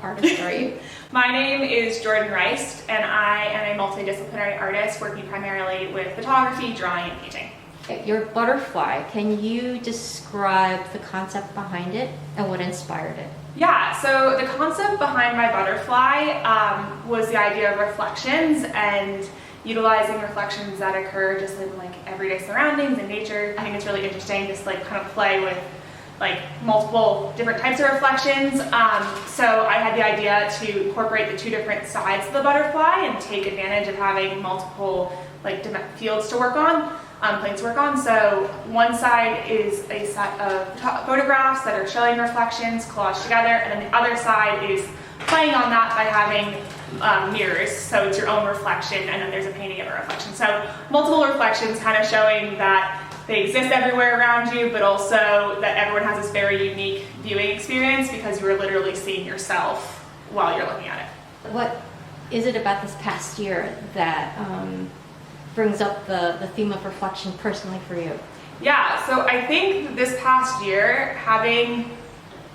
artist are you? My name is Reist, and I am a multidisciplinary artist working primarily with photography, drawing, and painting. Your butterfly, can you describe the concept behind it and what inspired it? Yeah, so the concept behind my butterfly was the idea of reflections and utilizing reflections that occur just in like everyday surroundings and nature. I think it's really interesting just like kind of play with like multiple different types of reflections. So I had the idea to incorporate the two different sides of the butterfly and take advantage of having multiple like fields to work on, planes to work on. So one side is a set of photographs that are showing reflections collaged together, and then the other side is playing on that by having mirrors, so it's your own reflection, and then there's a painting of a reflection. So multiple reflections kind of showing that they exist everywhere around you, but also that everyone has this very unique viewing experience because you're literally seeing yourself while you're looking at it. What is it about this past year that brings up the theme of reflection personally for you? Yeah, so I think this past year, having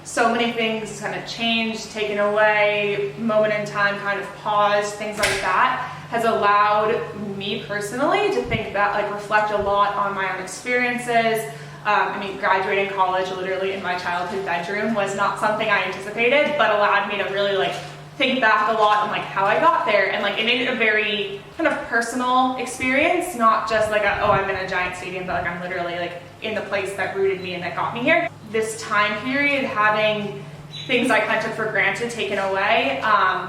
so many things kind of changed, taken away, moment in time kind of paused, things like that, has allowed me personally to think that, like, reflect a lot on my own experiences. Graduating college literally in my childhood bedroom was not something I anticipated, but allowed me to really like think back a lot on like how I got there, and like it made it a very kind of personal experience, not just like I'm in a giant stadium, but like I'm literally like in the place that rooted me and that got me here. This time period, having things I kind of took for granted taken away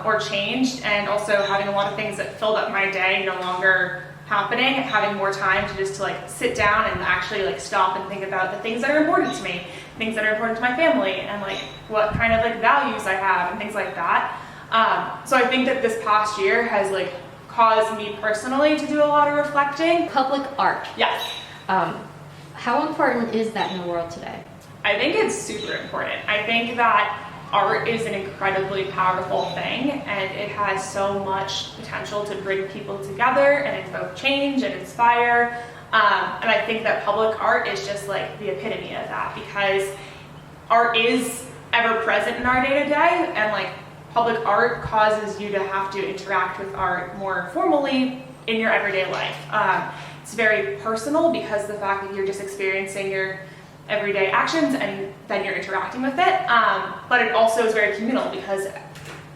or changed, and also having a lot of things that filled up my day no longer happening, having more time to just to like sit down and actually like stop and think about the things that are important to me, things that are important to my family, and like what kind of like values I have and things like that. So I think that this past year has like caused me personally to do a lot of reflecting. Public art. Yes. How important is that in the world today? I think it's super important. I think that art is an incredibly powerful thing, and it has so much potential to bring people together and invoke change and inspire. And I think that public art is just like the epitome of that, because art is ever present in our day-to-day, and like public art causes you to have to interact with art more formally in your everyday life. It's very personal because the fact that you're just experiencing your everyday actions and then you're interacting with it, but it also is very communal because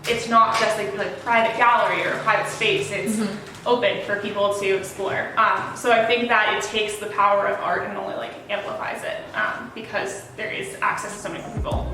it's not just like private gallery or a private space, it's open for people to explore. So I think that it takes the power of art and only like amplifies it because there is access to so many people.